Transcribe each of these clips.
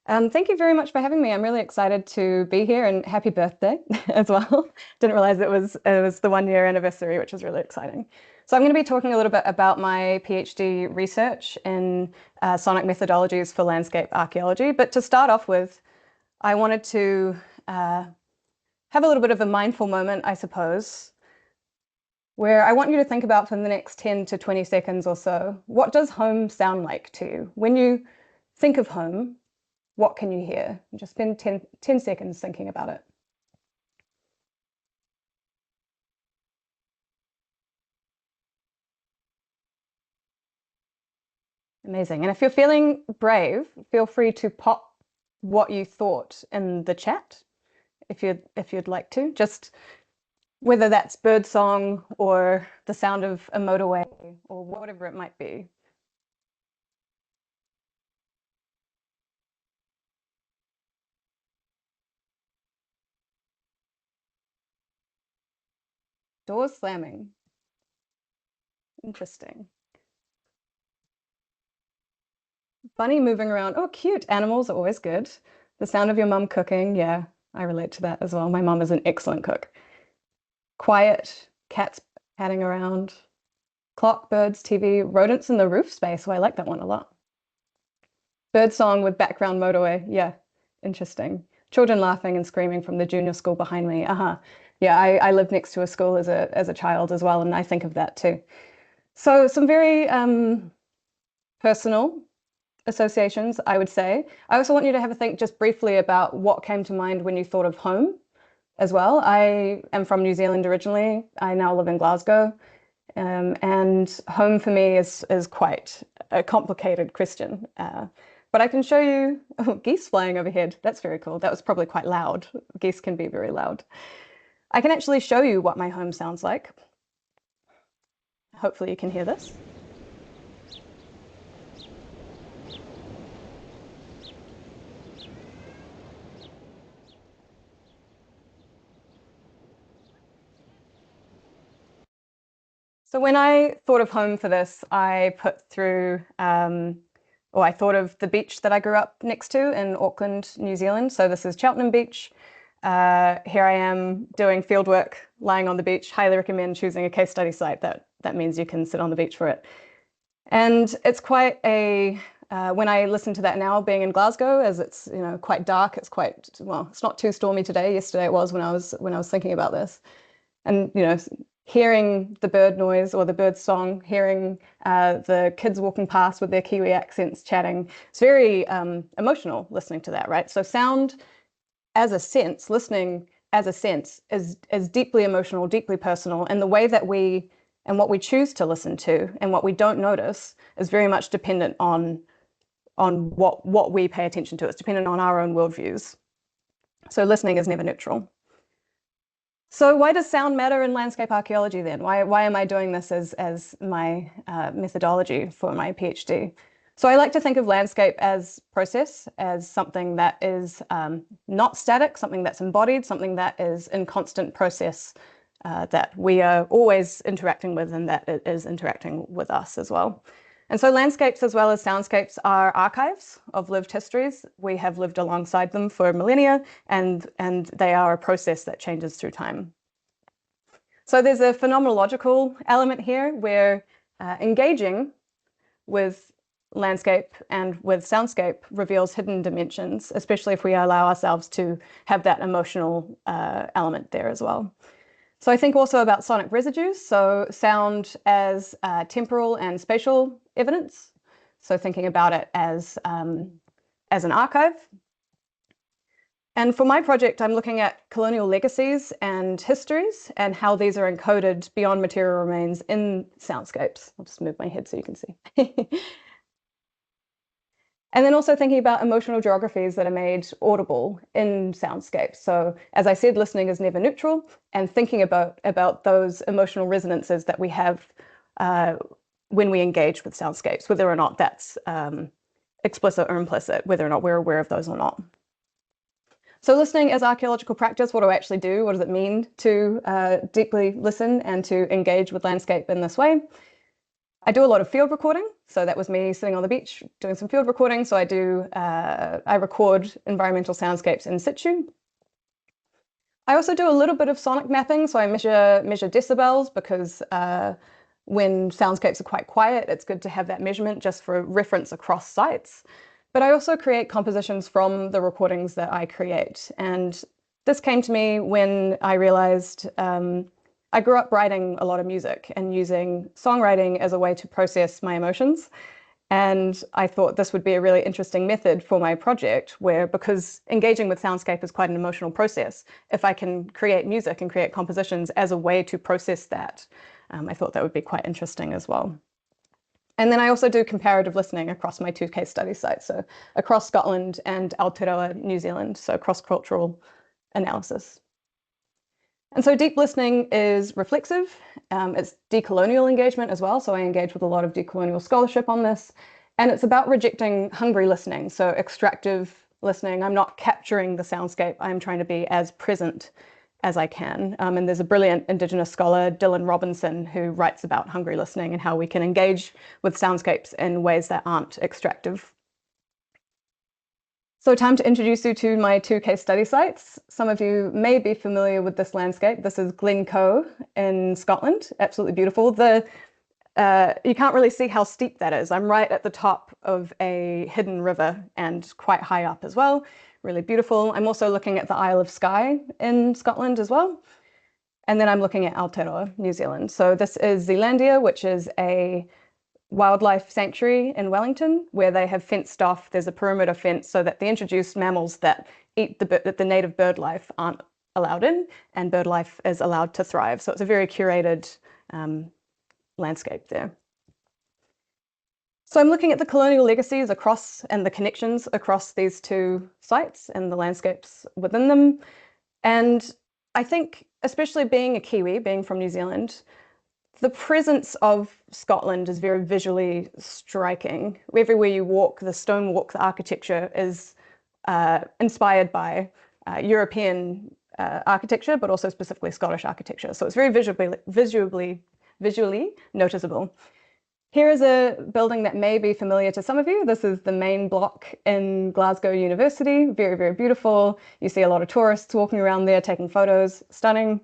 Thank you very much for having me. I'm really excited to be here and happy birthday as well. Didn't realize it was the 1 year anniversary, which is really exciting. So I'm going to be talking a little bit about my PhD research in sonic methodologies for landscape archaeology. But to start off with, I wanted to have a little bit of a mindful moment, I suppose, where I want you to think about for the next 10 to 20 seconds or so, what does home sound like to you? When you think of home, what can you hear? Just spend 10 seconds thinking about it. Amazing. And if you're feeling brave, feel free to pop what you thought in the chat if you'd like to. Just whether that's birdsong or the sound of a motorway or whatever it might be. Doors slamming. Interesting. Bunny moving around. Oh, cute. Animals are always good. The sound of your mum cooking. Yeah, I relate to that as well. My mum is an excellent cook. Quiet, cats padding around. Clock, birds, TV, rodents in the roof space. Oh, I like that one a lot. Bird song with background motorway. Yeah, interesting. Children laughing and screaming from the junior school behind me. Yeah, I lived next to a school as a child as well, and I think of that too. So some very personal associations, I would say. I also want you to have a think just briefly about what came to mind when you thought of home as well. I am from New Zealand originally. I now live in Glasgow. And home for me is quite a complicated question. But I can show you geese flying overhead. That's very cool. That was probably quite loud. Geese can be very loud. I can actually show you what my home sounds like. Hopefully you can hear this. So when I thought of home for this, I put through, or I thought of the beach that I grew up next to in Auckland, New Zealand. So this is Cheltenham Beach. Here I am doing fieldwork, lying on the beach. Highly recommend choosing a case study site. That means you can sit on the beach for it. And it's quite a, when I listen to that now, being in Glasgow, as it's quite dark, it's quite, well, it's not too stormy today. Yesterday it was when I was thinking about this. And hearing the bird noise or the bird song, hearing the kids walking past with their Kiwi accents chatting. It's very emotional listening to that, right? So sound as a sense, listening as a sense is deeply emotional, deeply personal. And the way that and what we choose to listen to and what we don't notice is very much dependent on what we pay attention to. It's dependent on our own worldviews. So listening is never neutral. So why does sound matter in landscape archaeology then? Why am I doing this as my methodology for my PhD? So I like to think of landscape as process, as something that is not static, something that's embodied, something that is in constant process that we are always interacting with and that it is interacting with us as well. And so landscapes as well as soundscapes are archives of lived histories. We have lived alongside them for millennia, and they are a process that changes through time. So there's a phenomenological element here where engaging with landscape and with soundscape reveals hidden dimensions, especially if we allow ourselves to have that emotional element there as well. So I think also about sonic residues, so sound as temporal and spatial evidence. So thinking about it as an archive. And for my project, I'm looking at colonial legacies and histories and how these are encoded beyond material remains in soundscapes. I'll just move my head so you can see. And then also thinking about emotional geographies that are made audible in soundscapes. So as I said, listening is never neutral, and thinking about those emotional resonances that we have when we engage with soundscapes, whether or not that's explicit or implicit, whether or not we're aware of those or not. So listening as archaeological practice, what do I actually do? What does it mean to deeply listen and to engage with landscape in this way? I do a lot of field recording. So that was me sitting on the beach doing some field recording. So I record environmental soundscapes in situ. I also do a little bit of sonic mapping. So I measure decibels because when soundscapes are quite quiet, it's good to have that measurement just for reference across sites. But I also create compositions from the recordings that I create. And this came to me when I realized I grew up writing a lot of music and using songwriting as a way to process my emotions. And I thought this would be a really interesting method for my project where, because engaging with soundscape is quite an emotional process, if I can create music and create compositions as a way to process that, I thought that would be quite interesting as well. And then I also do comparative listening across my 2 case study sites, so across Scotland and Aotearoa, New Zealand, so cross-cultural analysis. And so deep listening is reflexive. It's decolonial engagement as well. So I engage with a lot of decolonial scholarship on this. And it's about rejecting hungry listening, so extractive listening. I'm not capturing the soundscape. I'm trying to be as present as I can. And there's a brilliant Indigenous scholar, Dylan Robinson, who writes about hungry listening and how we can engage with soundscapes in ways that aren't extractive. So time to introduce you to my 2 case study sites. Some of you may be familiar with this landscape. This is Glencoe in Scotland, absolutely beautiful. You can't really see how steep that is. I'm right at the top of a hidden river and quite high up as well, really beautiful. I'm also looking at the Isle of Skye in Scotland as well. And then I'm looking at Aotearoa, New Zealand. So this is Zealandia, which is a wildlife sanctuary in Wellington, where they have fenced off, there's a perimeter fence so that the introduced mammals that eat the native bird life aren't allowed in, and bird life is allowed to thrive. So it's a very curated landscape there. So I'm looking at the colonial legacies across and the connections across these 2 sites and the landscapes within them. And I think, especially being a Kiwi, being from New Zealand, the presence of Scotland is very visually striking. Everywhere you walk, the stonework, the architecture is inspired by European architecture, but also specifically Scottish architecture. So it's very visually noticeable. Here is a building that may be familiar to some of you. This is the main block in Glasgow University. Very, very beautiful. You see a lot of tourists walking around there, taking photos, stunning.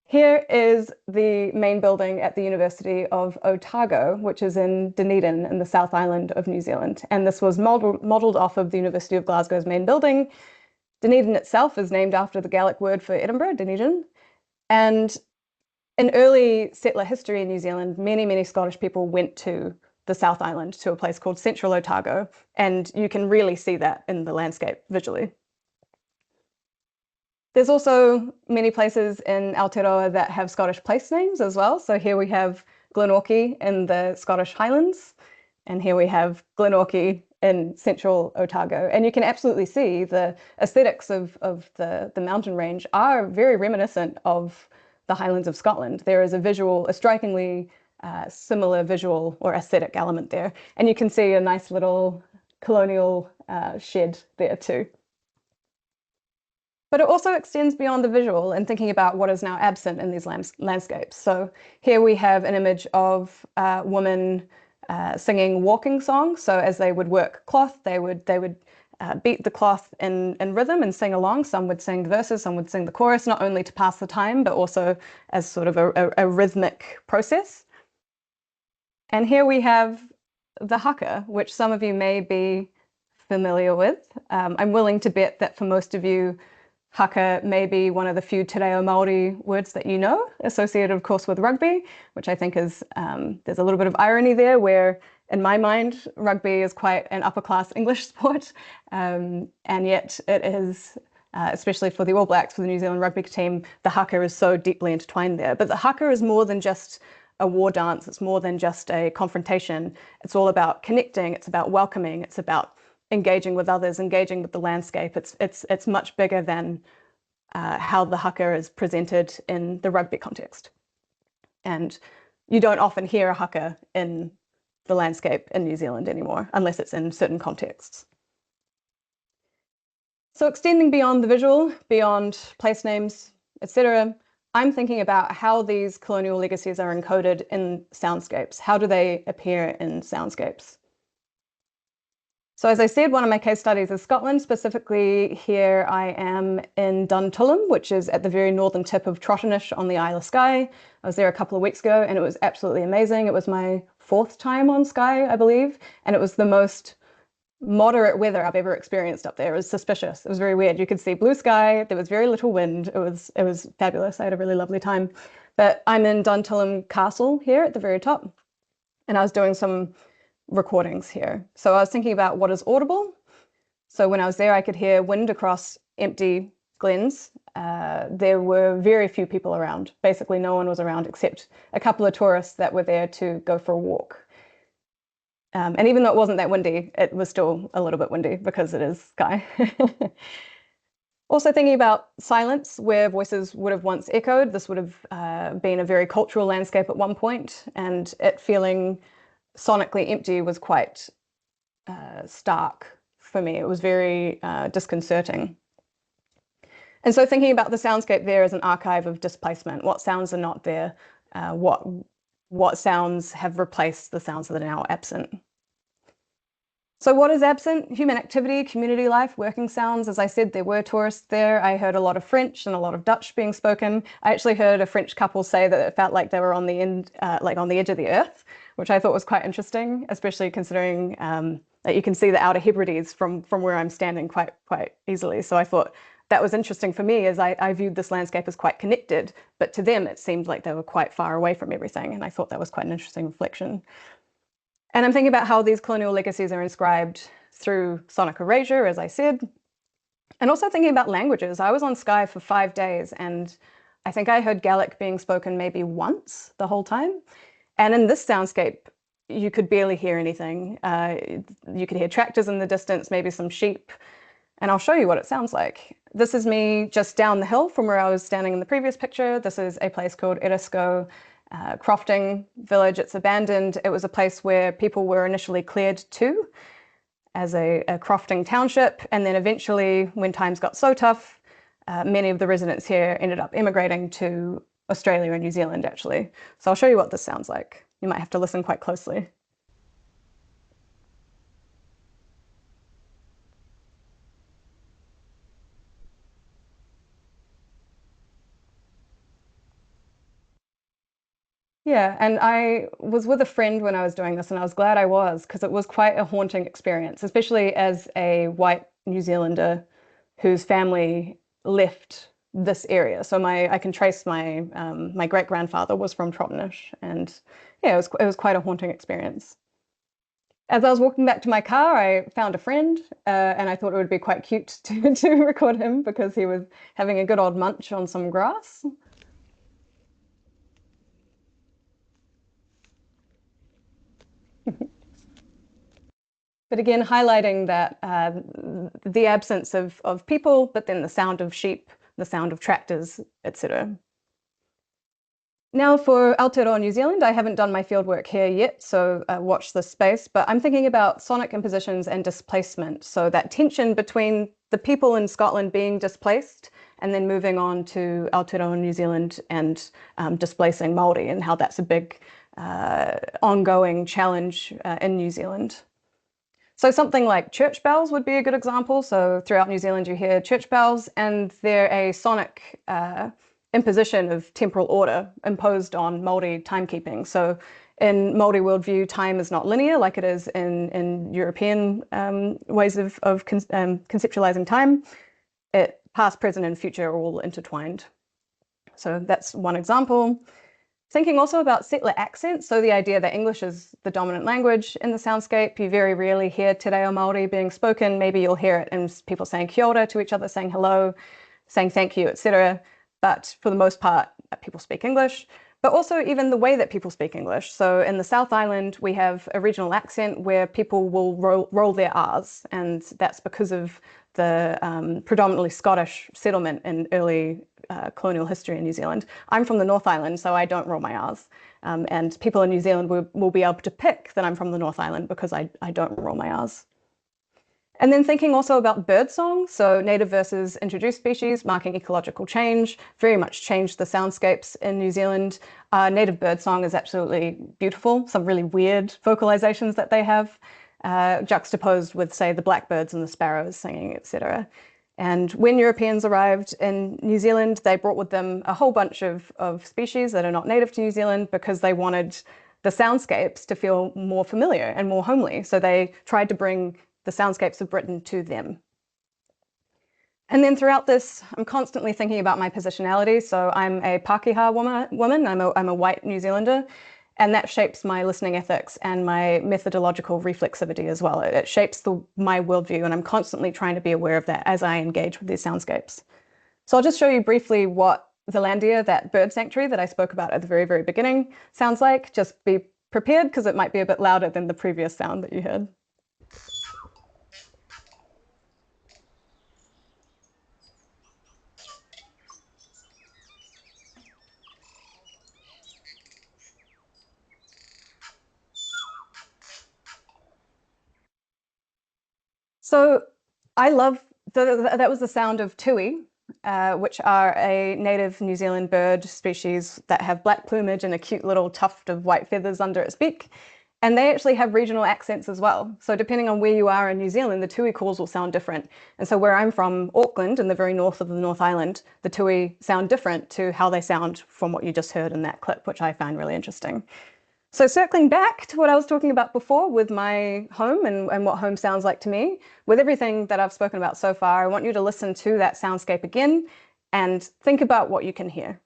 Here is the main building at the University of Otago, which is in Dunedin in the South Island of New Zealand. And this was modelled off of the University of Glasgow's main building. Dunedin itself is named after the Gaelic word for Edinburgh, Dunedin. And in early settler history in New Zealand, many, many Scottish people went to the South Island, to a place called Central Otago. And you can really see that in the landscape visually. There's also many places in Aotearoa that have Scottish place names as well. So here we have Glenorchy in the Scottish Highlands, and here we have Glenorchy in Central Otago. And you can absolutely see the aesthetics of the mountain range are very reminiscent of the Highlands of Scotland. There is a strikingly similar visual or aesthetic element there. And you can see a nice little colonial shed there too. But it also extends beyond the visual and thinking about what is now absent in these landscapes. So here we have an image of women singing walking songs. So as they would work cloth, they would beat the cloth in rhythm and sing along. Some would sing the verses, some would sing the chorus, not only to pass the time, but also as sort of a rhythmic process. And here we have the haka, which some of you may be familiar with. I'm willing to bet that for most of you, haka may be one of the few te reo Māori words that you know, associated, of course, with rugby, which I think is, there's a little bit of irony there, where in my mind, rugby is quite an upper-class English sport, and yet it is, especially for the All Blacks, for the New Zealand rugby team, the haka is so deeply intertwined there. But the haka is more than just a war dance, it's more than just a confrontation. It's all about connecting, it's about welcoming, it's about engaging with others, engaging with the landscape. It's much bigger than how the haka is presented in the rugby context. And you don't often hear a haka in the landscape in New Zealand anymore, unless it's in certain contexts. So extending beyond the visual, beyond place names, etc., I'm thinking about how these colonial legacies are encoded in soundscapes. How do they appear in soundscapes? So as I said, one of my case studies is Scotland. Specifically here I am in Duntulm, which is at the very northern tip of Trotternish on the Isle of Skye. I was there a couple of weeks ago and it was absolutely amazing. It was my 4th time on Skye, I believe, and it was the most moderate weather I've ever experienced up there. It was suspicious. It was very weird. You could see blue sky. There was very little wind. It was fabulous. I had a really lovely time. But I'm in Duntulm Castle here at the very top, and I was doing some recordings here. So I was thinking about what is audible. So when I was there, I could hear wind across empty glens. There were very few people around. Basically, no one was around except a couple of tourists that were there to go for a walk. And even though it wasn't that windy, it was still a little bit windy because it is Skye. Also thinking about silence, where voices would have once echoed. This would have been a very cultural landscape at one point, and it feeling sonically empty was quite stark for me. It was very disconcerting. And so thinking about the soundscape there as an archive of displacement, what sounds are not there, what sounds have replaced the sounds that are now absent. So what is absent? Human activity, community life, working sounds. As I said, there were tourists there. I heard a lot of French and a lot of Dutch being spoken. I actually heard a French couple say that it felt like they were on the end, like on the edge of the earth, which I thought was quite interesting, especially considering that you can see the Outer Hebrides from where I'm standing quite easily. So I thought that was interesting for me, as I viewed this landscape as quite connected, but to them it seemed like they were quite far away from everything, and I thought that was quite an interesting reflection. And I'm thinking about how these colonial legacies are inscribed through sonic erasure, as I said, and also thinking about languages. I was on Skye for 5 days, and I think I heard Gaelic being spoken maybe once the whole time. And in this soundscape, you could barely hear anything. You could hear tractors in the distance, maybe some sheep, and I'll show you what it sounds like. This is me just down the hill from where I was standing in the previous picture. This is a place called Erisko crofting village. It's abandoned. It was a place where people were initially cleared to as a crofting township, and then eventually, when times got so tough, many of the residents here ended up immigrating to Australia and New Zealand, actually. So I'll show you what this sounds like. You might have to listen quite closely. Yeah, and I was with a friend when I was doing this, and I was glad I was, because it was quite a haunting experience, especially as a white New Zealander whose family left this area. So I can trace my my great-grandfather was from Trotternish, and yeah, it was quite a haunting experience. As I was walking back to my car, I found a friend, and I thought it would be quite cute to record him because he was having a good old munch on some grass. But again, highlighting that the absence of people, but then the sound of sheep, the sound of tractors, etc. Now for Aotearoa New Zealand, I haven't done my fieldwork here yet, so watch this space, but I'm thinking about sonic impositions and displacement. So that tension between the people in Scotland being displaced and then moving on to Aotearoa New Zealand and displacing Māori, and how that's a big ongoing challenge in New Zealand. So something like church bells would be a good example. So throughout New Zealand, you hear church bells, and they're a sonic imposition of temporal order imposed on Māori timekeeping. So in Māori worldview, time is not linear like it is in European ways of conceptualizing time. Past, present, and future are all intertwined. So that's one example. Thinking also about settler accents, so the idea that English is the dominant language in the soundscape. You very rarely hear te reo Māori being spoken. Maybe you'll hear it in people saying kia ora to each other, saying hello, saying thank you, etc. But for the most part, people speak English, but also even the way that people speak English. So in the South Island, we have a regional accent where people will roll their R's, and that's because of the predominantly Scottish settlement in early colonial history in New Zealand. I'm from the North Island, so I don't roll my R's. And people in New Zealand will be able to pick that I'm from the North Island because I don't roll my R's. And then thinking also about birdsong, so native versus introduced species, marking ecological change, very much changed the soundscapes in New Zealand. Native birdsong is absolutely beautiful, some really weird vocalizations that they have, juxtaposed with, say, the blackbirds and the sparrows singing, etc. And when Europeans arrived in New Zealand, they brought with them a whole bunch of species that are not native to New Zealand because they wanted the soundscapes to feel more familiar and more homely. So they tried to bring the soundscapes of Britain to them. And then throughout this, I'm constantly thinking about my positionality. So I'm a Pākehā woman. I'm a white New Zealander, and that shapes my listening ethics and my methodological reflexivity as well. It shapes my worldview, and I'm constantly trying to be aware of that as I engage with these soundscapes. So I'll just show you briefly what Zealandia, that bird sanctuary that I spoke about at the very, very beginning, sounds like. Just be prepared because it might be a bit louder than the previous sound that you heard. So I love, that was the sound of tui, which are a native New Zealand bird species that have black plumage and a cute little tuft of white feathers under its beak. And they actually have regional accents as well. So depending on where you are in New Zealand, the tui calls will sound different. And so where I'm from, Auckland, in the very north of the North Island, the tui sound different to how they sound from what you just heard in that clip, which I find really interesting. So circling back to what I was talking about before with my home and what home sounds like to me, with everything that I've spoken about so far, I want you to listen to that soundscape again and think about what you can hear.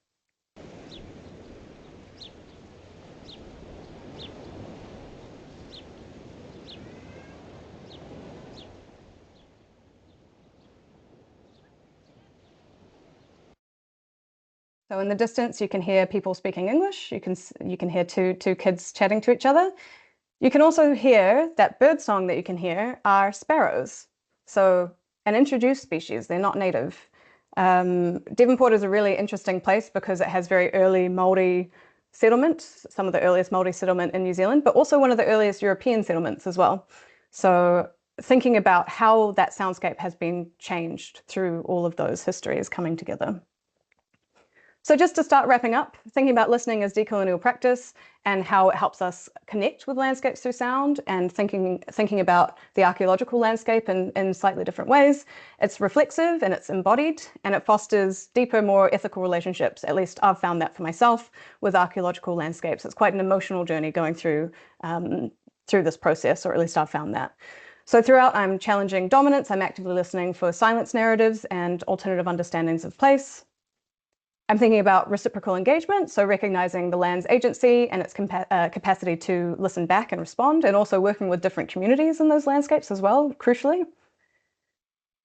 So in the distance, you can hear people speaking English. You can hear two kids chatting to each other. You can also hear that bird song that you can hear are sparrows. So an introduced species, they're not native. Devonport is a really interesting place because it has very early Māori settlement, some of the earliest Māori settlement in New Zealand, but also one of the earliest European settlements as well. So thinking about how that soundscape has been changed through all of those histories coming together. So just to start wrapping up, thinking about listening as decolonial practice and how it helps us connect with landscapes through sound, and thinking about the archaeological landscape in slightly different ways. It's reflexive and it's embodied, and it fosters deeper, more ethical relationships. At least I've found that for myself with archaeological landscapes. It's quite an emotional journey going through this process, or at least I've found that. So throughout, I'm challenging dominance. I'm actively listening for silence narratives and alternative understandings of place. I'm thinking about reciprocal engagement, so recognizing the land's agency and its capacity to listen back and respond, and also working with different communities in those landscapes as well, crucially.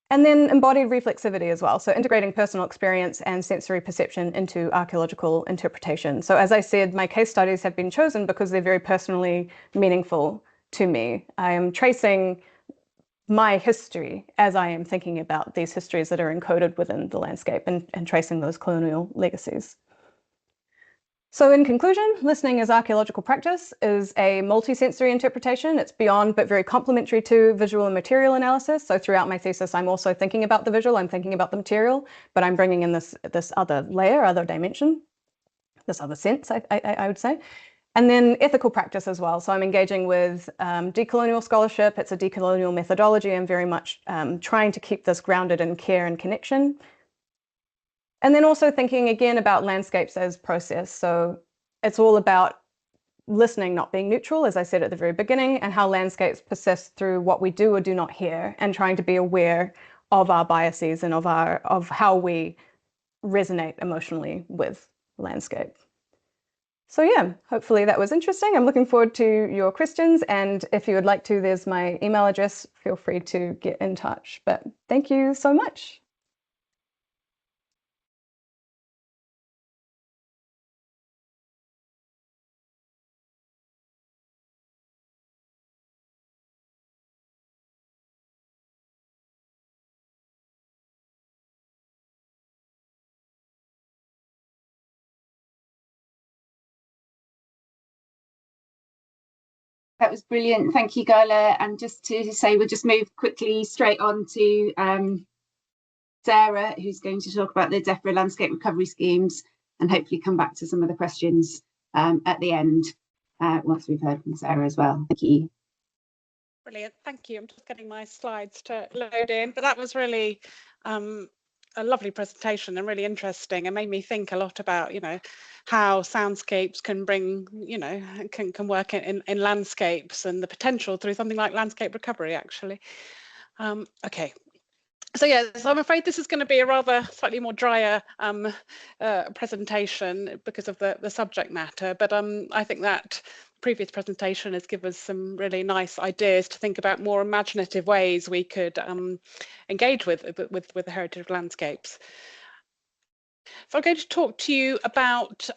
And then embodied reflexivity as well, so integrating personal experience and sensory perception into archaeological interpretation. So as I said, my case studies have been chosen because they're very personally meaningful to me. I am tracing my history as I am thinking about these histories that are encoded within the landscape and tracing those colonial legacies. So in conclusion, listening as archaeological practice is a multi-sensory interpretation. It's beyond but very complementary to visual and material analysis. So throughout my thesis, I'm also thinking about the visual, I'm thinking about the material, but I'm bringing in this other layer, other dimension, this other sense, I would say. And then ethical practice as well. So I'm engaging with decolonial scholarship. It's a decolonial methodology. I'm very much trying to keep this grounded in care and connection. And then also thinking again about landscapes as process. So it's all about listening not being neutral, as I said at the very beginning, and how landscapes persist through what we do or do not hear, and trying to be aware of our biases and of how we resonate emotionally with landscape. So yeah, hopefully that was interesting. I'm looking forward to your questions, and if you would like to, there's my email address. Feel free to get in touch. But thank you so much. That was brilliant. Thank you, Gala. And just to say, we'll just move quickly straight on to Sarah, who's going to talk about the Defra landscape recovery schemes and hopefully come back to some of the questions at the end once we've heard from Sarah as well. Thank you. Brilliant, thank you. I'm just getting my slides to load in, but that was really a lovely presentation and really interesting, and made me think a lot about, you know, how soundscapes can bring, you know, can work in landscapes, and the potential through something like landscape recovery, actually. Okay. So yeah, so I'm afraid this is going to be a rather slightly more drier presentation because of the subject matter, but I think that previous presentation has given us some really nice ideas to think about more imaginative ways we could engage with the heritage of landscapes. So I'm going to talk to you about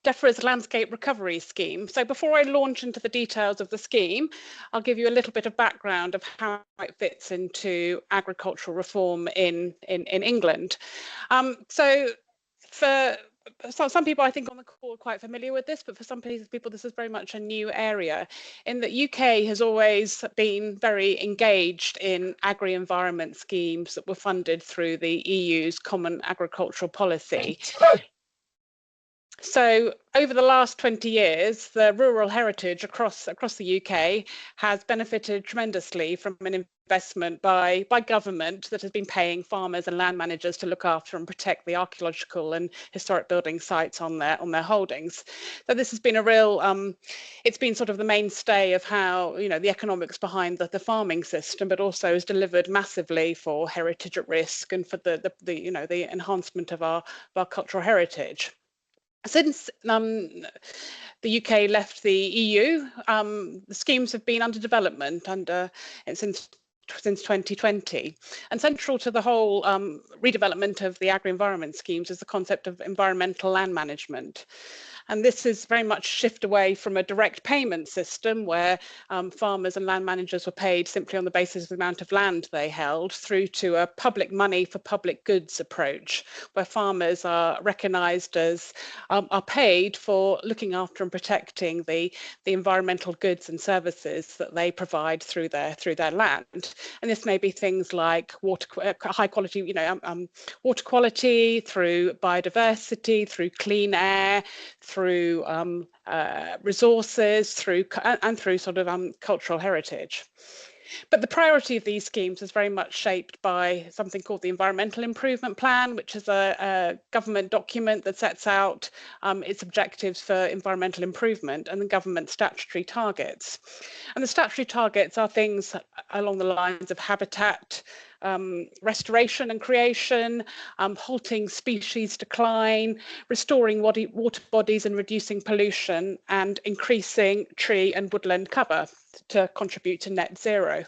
Defra's landscape recovery scheme. So before I launch into the details of the scheme, I'll give you a little bit of background of how it fits into agricultural reform in England. So for some people, I think on the call are quite familiar with this, but for some people this is very much a new area, in that UK has always been very engaged in agri-environment schemes that were funded through the EU's Common Agricultural Policy. So over the last 20 years, the rural heritage across the UK has benefited tremendously from an investment by government that has been paying farmers and land managers to look after and protect the archaeological and historic building sites on their holdings. So this has been a real, it's been sort of the mainstay of how, you know, the economics behind the farming system, but also has delivered massively for heritage at risk and for the you know, the enhancement of our cultural heritage. Since the UK left the EU, the schemes have been under development since 2020. And central to the whole redevelopment of the agri-environment schemes is the concept of environmental land management. And this is very much a shift away from a direct payment system where farmers and land managers were paid simply on the basis of the amount of land they held, through to a public money for public goods approach, where farmers are recognised as, are paid for looking after and protecting the environmental goods and services that they provide through their land. And this may be things like water, high quality, you know, water quality, through biodiversity, through clean air, through resources, through sort of cultural heritage. But the priority of these schemes is very much shaped by something called the Environmental Improvement Plan, which is a government document that sets out its objectives for environmental improvement and the government statutory targets. And the statutory targets are things along the lines of habitat restoration and creation, halting species decline, restoring water bodies and reducing pollution, and increasing tree and woodland cover to contribute to net zero.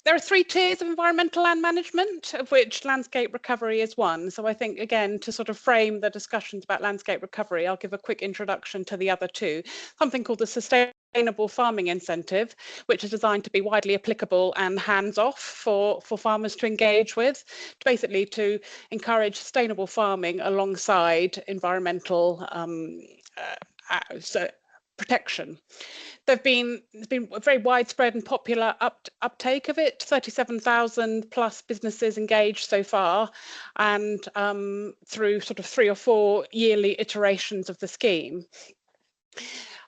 There are 3 tiers of environmental land management, of which landscape recovery is one. So I think, again, to sort of frame the discussions about landscape recovery, I'll give a quick introduction to the other 2. Something called the Sustainable Farming Incentive, which is designed to be widely applicable and hands-off for farmers to engage with, basically to encourage sustainable farming alongside environmental protection. There's been a very widespread and popular uptake of it, 37,000 plus businesses engaged so far, and through sort of 3 or 4 yearly iterations of the scheme.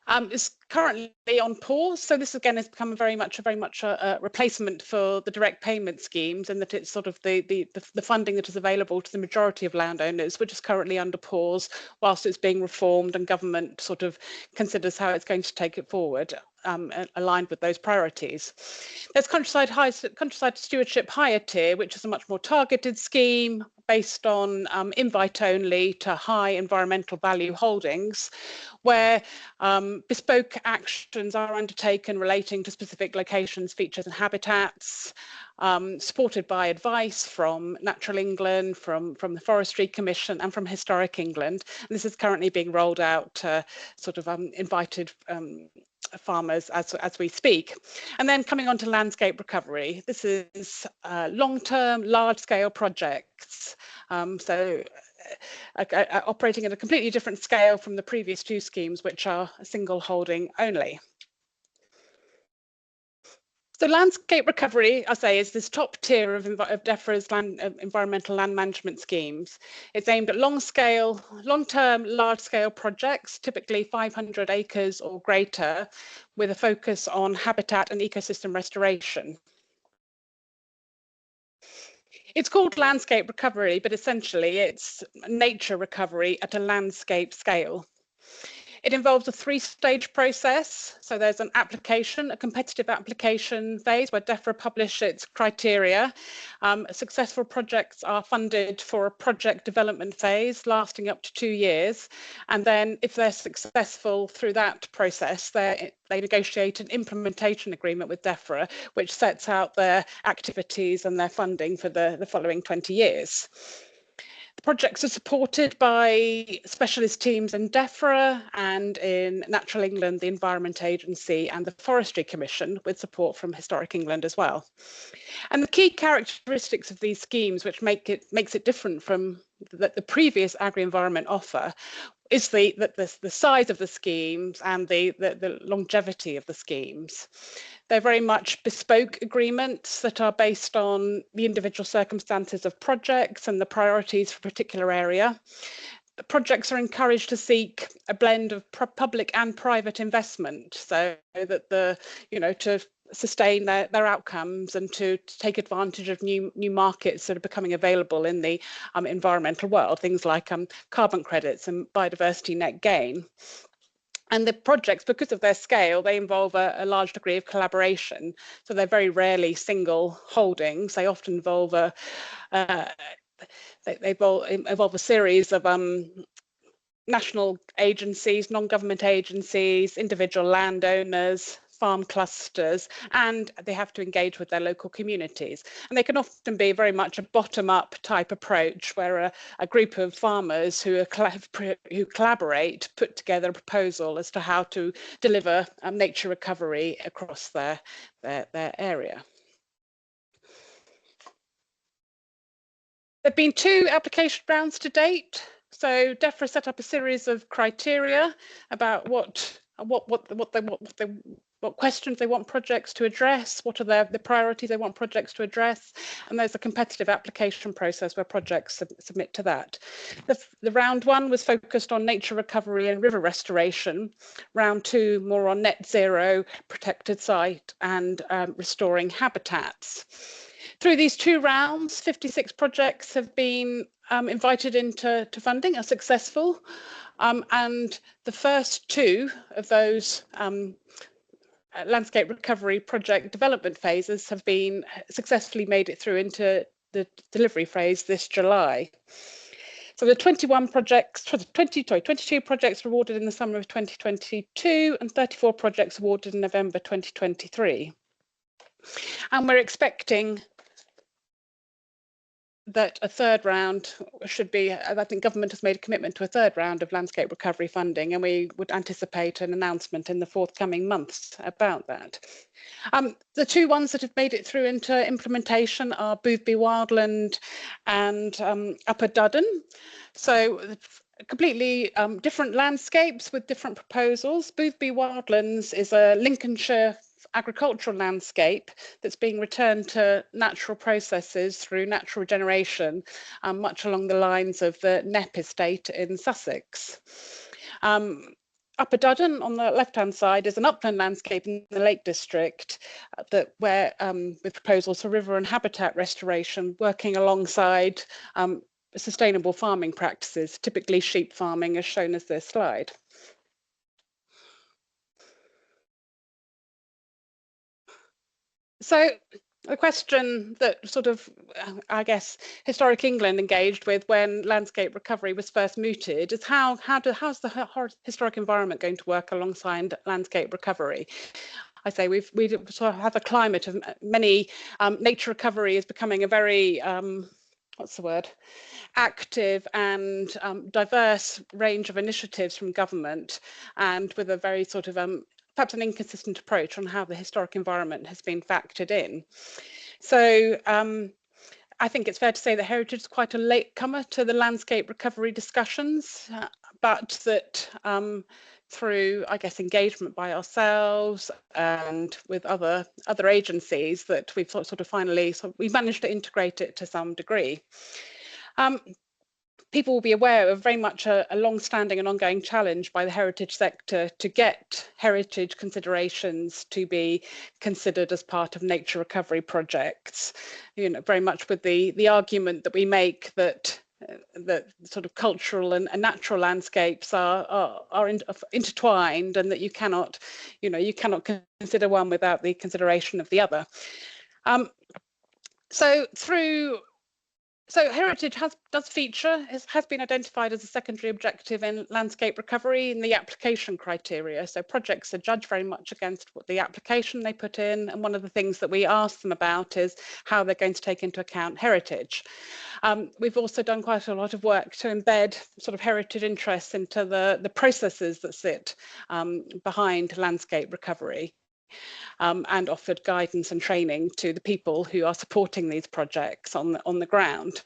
It's currently on pause, so this again has become very much a replacement for the direct payment schemes, and that it's sort of the funding that is available to the majority of landowners, which is currently under pause whilst it's being reformed and government sort of considers how it's going to take it forward, aligned with those priorities. There's countryside stewardship higher tier, which is a much more targeted scheme based on invite only to high environmental value holdings, where bespoke actions are undertaken relating to specific locations, features and habitats, supported by advice from Natural England, from the Forestry Commission and from Historic England. And this is currently being rolled out to sort of invited farmers as we speak. And then coming on to landscape recovery, this is long-term, large-scale projects. So operating at a completely different scale from the previous two schemes, which are single holding only. So landscape recovery, I say, is this top tier of Defra's environmental land management schemes. It's aimed at long-term, large-scale projects, typically 500 acres or greater, with a focus on habitat and ecosystem restoration. It's called landscape recovery, but essentially it's nature recovery at a landscape scale. It involves a three-stage process. So there's an application, a competitive application phase where Defra publish its criteria. Successful projects are funded for a project development phase lasting up to 2 years. And then if they're successful through that process, they negotiate an implementation agreement with Defra, which sets out their activities and their funding for the following 20 years. The projects are supported by specialist teams in Defra and in Natural England, the Environment Agency and the Forestry Commission, with support from Historic England as well. And the key characteristics of these schemes, which makes it different from the previous agri-environment offer, is the size of the schemes and the longevity of the schemes. They're very much bespoke agreements that are based on the individual circumstances of projects and the priorities for a particular area. The projects are encouraged to seek a blend of public and private investment, so that to sustain their outcomes and to take advantage of new markets that are becoming available in the environmental world, things like carbon credits and biodiversity net gain. And the projects, because of their scale, they involve a large degree of collaboration. So they're very rarely single holdings. They often involve involve a series of national agencies, non-government agencies, individual landowners, farm clusters, and they have to engage with their local communities. And they can often be very much a bottom-up type approach, where a group of farmers who collaborate put together a proposal as to how to deliver nature recovery across their area. There have been 2 application rounds to date. So Defra set up a series of criteria about what questions they want projects to address, what are the priorities they want projects to address, and there's a competitive application process where projects submit to that. The round 1 was focused on nature recovery and river restoration. Round 2 more on net zero, protected site, and restoring habitats. Through these 2 rounds, 56 projects have been invited into funding, are successful, and the first 2 of those landscape recovery project development phases have been successfully made it through into the delivery phase this July. So the 22 projects were awarded in the summer of 2022 and 34 projects awarded in November 2023. And we're expecting that a 3rd round should be, I think government has made a commitment to a 3rd round of landscape recovery funding, and we would anticipate an announcement in the forthcoming months about that. The 2 ones that have made it through into implementation are Boothby Wildland and Upper Duddon. So completely different landscapes with different proposals. Boothby Wildlands is a Lincolnshire agricultural landscape that's being returned to natural processes through natural regeneration, much along the lines of the Knepp estate in Sussex. Upper Duddon on the left-hand side is an upland landscape in the Lake District with proposals for river and habitat restoration, working alongside sustainable farming practices, typically sheep farming, as shown as this slide. So the question that sort of, I guess, Historic England engaged with when landscape recovery was first mooted is how's the historic environment going to work alongside landscape recovery? I say we sort of have a climate of many, nature recovery is becoming a very, active and diverse range of initiatives from government, and with a very sort of perhaps an inconsistent approach on how the historic environment has been factored in. So I think it's fair to say that heritage is quite a latecomer to the landscape recovery discussions, but that through, I guess, engagement by ourselves and with other agencies, that we've sort of finally we've managed to integrate it to some degree. People will be aware of very much a long-standing and ongoing challenge by the heritage sector to get heritage considerations to be considered as part of nature recovery projects. You know, very much with the argument that we make that sort of cultural and natural landscapes are intertwined, and that you cannot consider one without the consideration of the other. So heritage does feature, has been identified as a secondary objective in landscape recovery in the application criteria. So projects are judged very much against what the application they put in, and one of the things that we ask them about is how they're going to take into account heritage. We've also done quite a lot of work to embed sort of heritage interests into the processes that sit behind landscape recovery. And offered guidance and training to the people who are supporting these projects on the ground.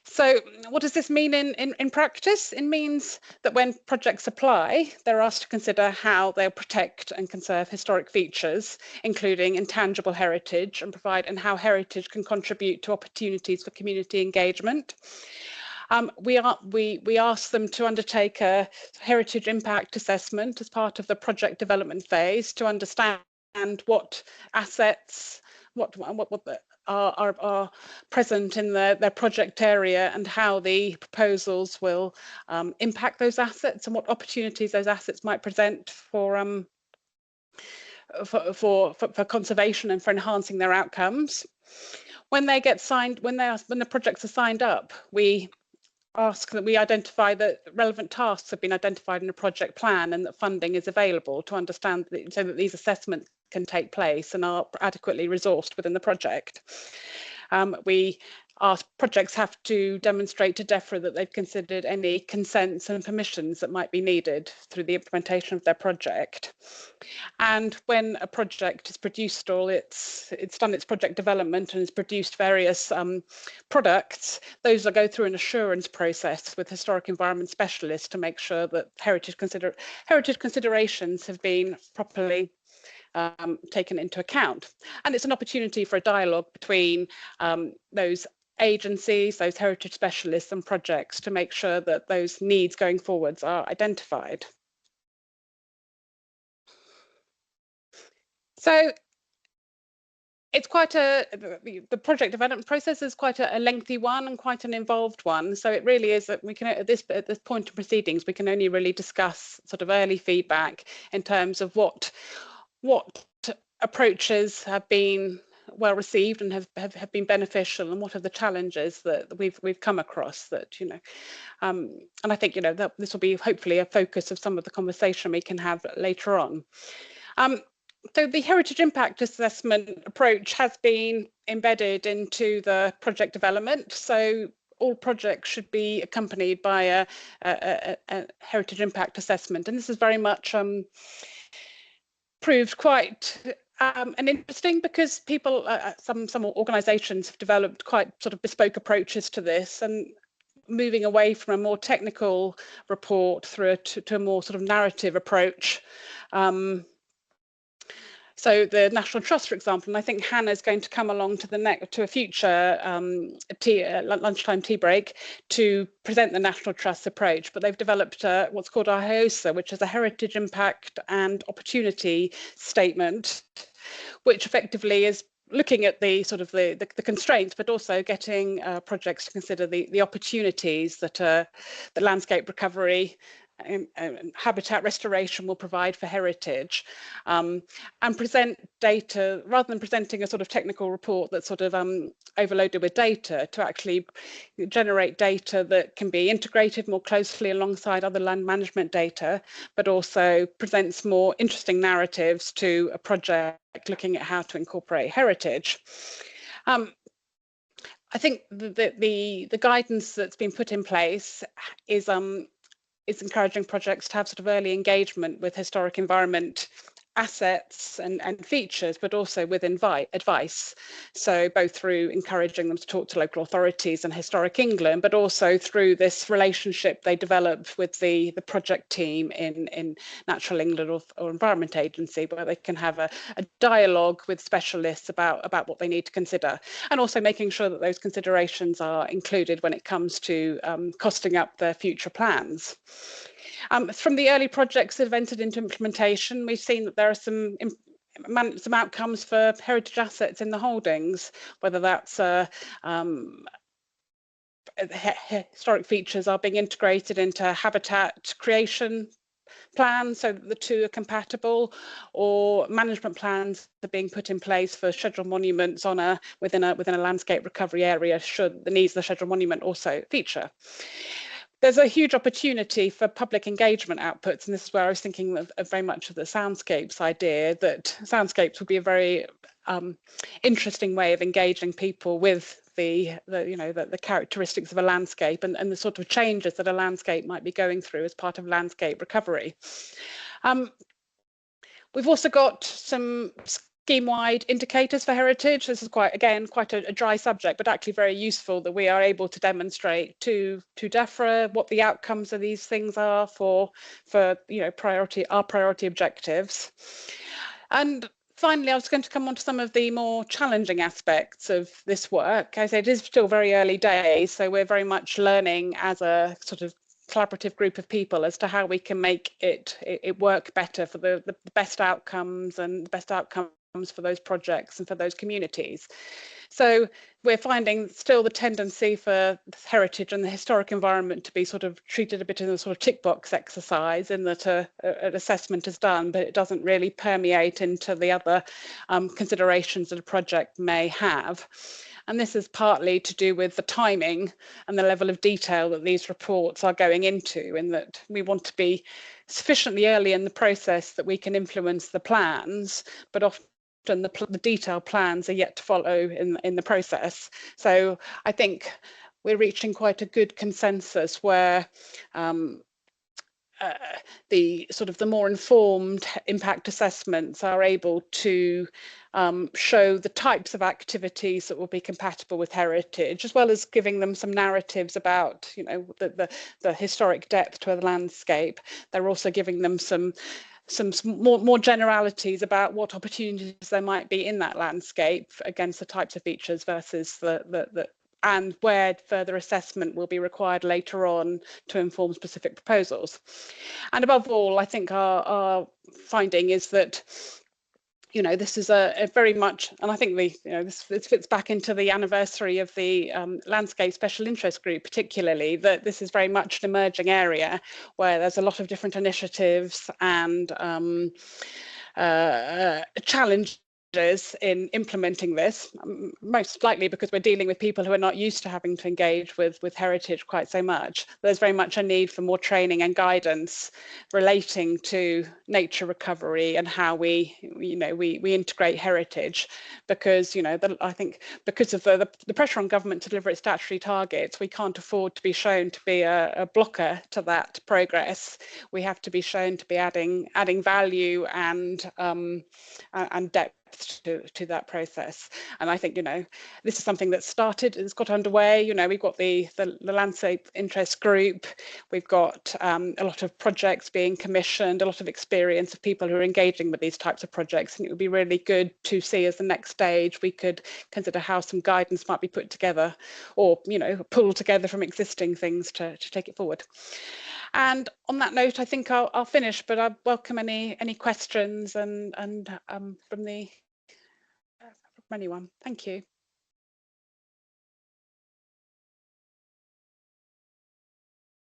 So what does this mean in practice? It means that when projects apply, they're asked to consider how they'll protect and conserve historic features, including intangible heritage, and how heritage can contribute to opportunities for community engagement. We ask them to undertake a heritage impact assessment as part of the project development phase to understand what assets are present in their project area, and how the proposals will impact those assets, and what opportunities those assets might present for conservation and for enhancing their outcomes. When they get signed, when the projects are signed up, we ask that we identify that relevant tasks have been identified in a project plan, and that funding is available to understand so that these assessments can take place and are adequately resourced within the project. We ask projects have to demonstrate to Defra that they've considered any consents and permissions that might be needed through the implementation of their project. And when a project is produced, or it's done its project development and has produced various products, those will go through an assurance process with historic environment specialists to make sure that heritage considerations have been properly taken into account. And it's an opportunity for a dialogue between those agencies, those heritage specialists and projects, to make sure that those needs going forwards are identified. So it's quite the project development process is quite a lengthy one and quite an involved one. So it really is that we can, at this point of proceedings, we can only really discuss sort of early feedback in terms of what approaches have been well received and have been beneficial, and what are the challenges that we've come across that, and I think, that this will be hopefully a focus of some of the conversation we can have later on. So the heritage impact assessment approach has been embedded into the project development. So all projects should be accompanied by a heritage impact assessment, and this is very much proved quite and interesting, because people, some organisations have developed quite sort of bespoke approaches to this, and moving away from a more technical report through to a more sort of narrative approach. So the National Trust, for example, and I think Hannah's going to come along to a future lunchtime tea break to present the National Trust approach, but they've developed what's called a HIOSA, which is a Heritage Impact and Opportunity Statement, which effectively is looking at the sort of the constraints, but also getting projects to consider the opportunities that landscape recovery and habitat restoration will provide for heritage, and present data rather than presenting a sort of technical report that's sort of overloaded with data, to actually generate data that can be integrated more closely alongside other land management data, but also presents more interesting narratives to a project looking at how to incorporate heritage. I think the guidance that's been put in place is encouraging projects to have sort of early engagement with historic environment assets and features, but also with advice. So both through encouraging them to talk to local authorities and Historic England, but also through this relationship they develop with the project team in Natural England or Environment Agency, where they can have a dialogue with specialists about what they need to consider, and also making sure that those considerations are included when it comes to costing up their future plans. From the early projects that have entered into implementation, we've seen that there are some outcomes for heritage assets in the holdings, whether that's historic features are being integrated into habitat creation plans so that the two are compatible, or management plans are being put in place for scheduled monuments within a landscape recovery area should the needs of the scheduled monument also feature. There's a huge opportunity for public engagement outputs, and this is where I was thinking of very much of the soundscapes idea, that soundscapes would be a very interesting way of engaging people with the characteristics of a landscape and the sort of changes that a landscape might be going through as part of landscape recovery. We've also got some scheme-wide indicators for heritage. This is quite a dry subject, but actually very useful, that we are able to demonstrate to Defra what the outcomes of these things are for priority objectives. And finally, I was going to come on to some of the more challenging aspects of this work. As I said, it is still very early days, so we're very much learning as a sort of collaborative group of people as to how we can make it work better for the best outcomes and the best outcomes for those projects and for those communities. So we're finding still the tendency for heritage and the historic environment to be sort of treated a bit in a sort of tick box exercise, in that an assessment is done, but it doesn't really permeate into the other considerations that a project may have. And this is partly to do with the timing and the level of detail that these reports are going into, in that we want to be sufficiently early in the process that we can influence the plans, but often the detailed plans are yet to follow in the process. So I think we're reaching quite a good consensus where the more informed impact assessments are able to show the types of activities that will be compatible with heritage, as well as giving them some narratives about the historic depth to the landscape. They're also giving them some more generalities about what opportunities there might be in that landscape against the types of features versus and where further assessment will be required later on to inform specific proposals. And above all, I think our finding is that this is a very much, and I think this fits back into the anniversary of the Landscape Special Interest Group, particularly, that this is very much an emerging area where there's a lot of different initiatives and challenges in implementing this, most likely because we're dealing with people who are not used to having to engage with heritage quite so much. There's very much a need for more training and guidance relating to nature recovery and how we integrate heritage, because I think because of the pressure on government to deliver its statutory targets, we can't afford to be shown to be a blocker to that progress. We have to be shown to be adding value and depth to that process. And I think this is something that started, it's got underway. We've got the Landscape Interest Group, we've got a lot of projects being commissioned, a lot of experience of people who are engaging with these types of projects, and it would be really good to see as the next stage we could consider how some guidance might be put together, or pulled together from existing things to take it forward. And on that note, I think I'll finish, but I welcome any questions and from anyone. Thank you.